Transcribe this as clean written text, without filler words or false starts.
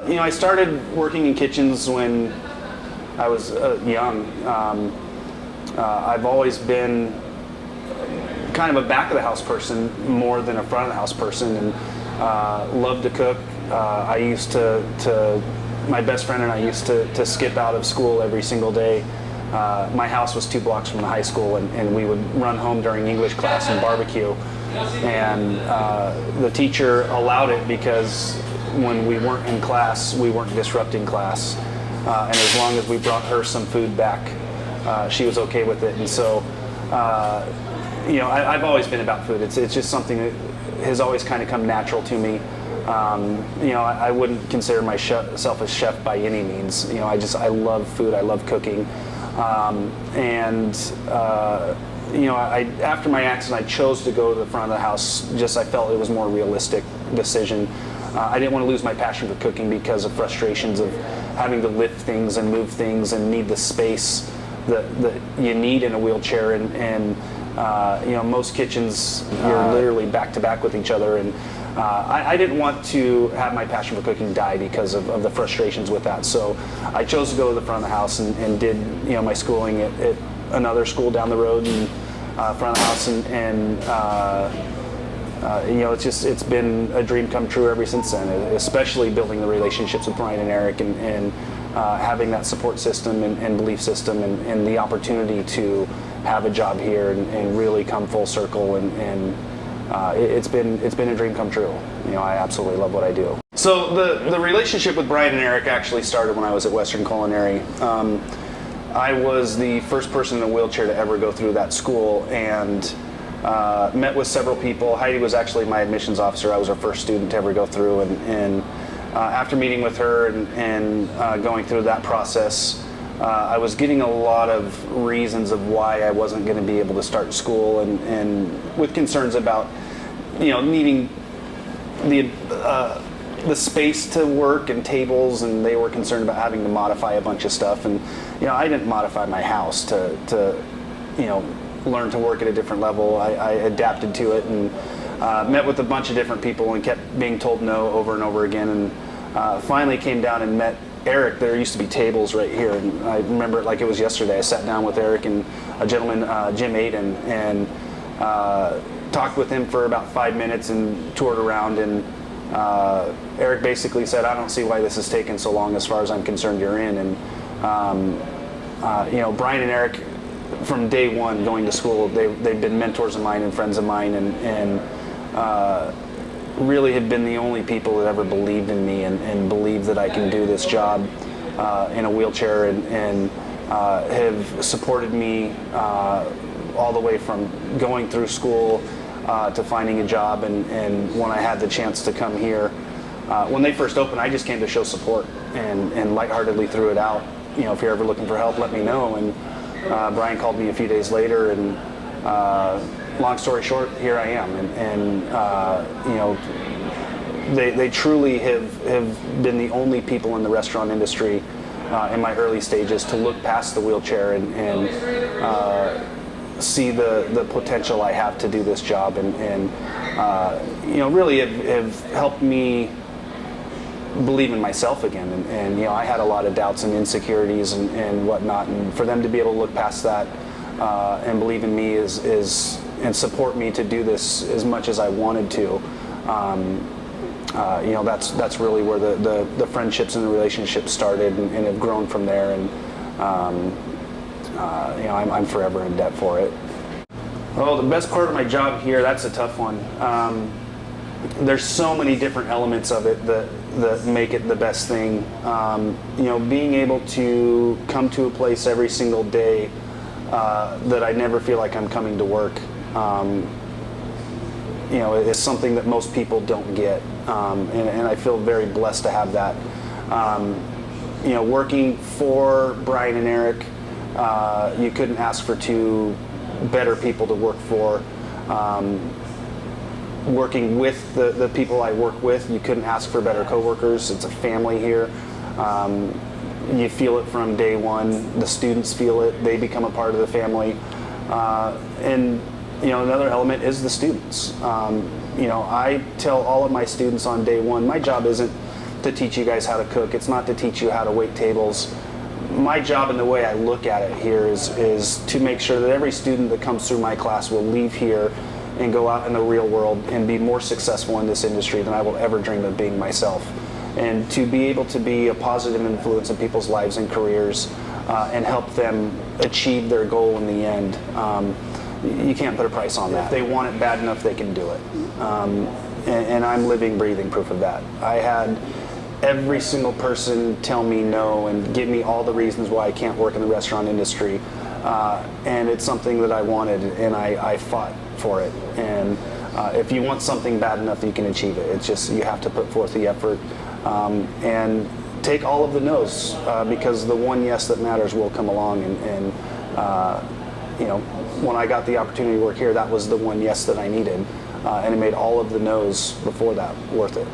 I started working in kitchens when I was young. I've always been kind of a back of the house person more than a front of the house person, and loved to cook. I used to my best friend and I used to skip out of school every single day. My house was 2 blocks from the high school, and we would run home during English class and barbecue. And the teacher allowed it because when we weren't in class, we weren't disrupting class. And as long as we brought her some food back, she was okay with it. And so, I've always been about food. It's just something that has always kind of come natural to me. I wouldn't consider myself a chef by any means. I love food. I love cooking. After my accident, I chose to go to the front of the house. I felt it was a more realistic decision. I didn't want to lose my passion for cooking because of frustrations of having to lift things and move things and need the space that you need in a wheelchair. And most kitchens, you're literally back to back with each other. And I didn't want to have my passion for cooking die because of the frustrations with that. So I chose to go to the front of the house and did my schooling at another school down the road and front of the house. It's been a dream come true ever since then, especially building the relationships with Brian and Eric and having that support system and belief system and the opportunity to have a job here and really come full circle and it's been a dream come true. I absolutely love what I do. So the relationship with Brian and Eric actually started when I was at Western Culinary. I was the first person in a wheelchair to ever go through that school and met with several people. Heidi was actually my admissions officer. I was her first student to ever go through, and after meeting with her and going through that process, I was getting a lot of reasons of why I wasn't going to be able to start school, and with concerns about needing the space to work and tables, and they were concerned about having to modify a bunch of stuff. And I didn't modify my house to learn to work at a different level. I adapted to it and met with a bunch of different people and kept being told no over and over again, and finally came down and met Eric. There used to be tables right here, and I remember it like it was yesterday. I sat down with Eric and a gentleman, Jim Aiden, and talked with him for about 5 minutes and toured around, and Eric basically said, "I don't see why this has taken so long. As far as I'm concerned, you're in." And Brian and Eric, from day one going to school, they've been mentors of mine and friends of mine, and really have been the only people that ever believed in me and believed that I can do this job in a wheelchair, and have supported me all the way from going through school to finding a job, and when I had the chance to come here. When they first opened, I just came to show support and lightheartedly threw it out. If you're ever looking for help, let me know. And Brian called me a few days later, and long story short, here I am. They truly have been the only people in the restaurant industry in my early stages to look past the wheelchair and see the potential I have to do this job, and really have helped me believe in myself again. And I had a lot of doubts and insecurities and whatnot, and for them to be able to look past that and believe in me and support me to do this as much as I wanted to, that's really where the friendships and the relationships started and have grown from there. And I'm forever in debt for it. Well, the best part of my job here, that's a tough one. There's so many different elements of it that make it the best thing. Being able to come to a place every single day that I never feel like I'm coming to work, is something that most people don't get, and I feel very blessed to have that. Working for Brian and Eric, you couldn't ask for two better people to work for. Working with the people I work with, you couldn't ask for better coworkers. It's a family here. You feel it from day one. The students feel it. They become a part of the family. And another element is the students. I tell all of my students on day one, my job isn't to teach you guys how to cook. It's not to teach you how to wait tables. My job and the way I look at it here is to make sure that every student that comes through my class will leave here and go out in the real world and be more successful in this industry than I will ever dream of being myself. And to be able to be a positive influence in people's lives and careers and help them achieve their goal in the end, you can't put a price on that. If they want it bad enough, they can do it. And I'm living, breathing proof of that. I had every single person tell me no and give me all the reasons why I can't work in the restaurant industry. And it's something that I wanted, and I fought for it. And if you want something bad enough, you can achieve it. It's just you have to put forth the effort and take all of the no's because the one yes that matters will come along. And you know, when I got the opportunity to work here, that was the one yes that I needed, and it made all of the no's before that worth it.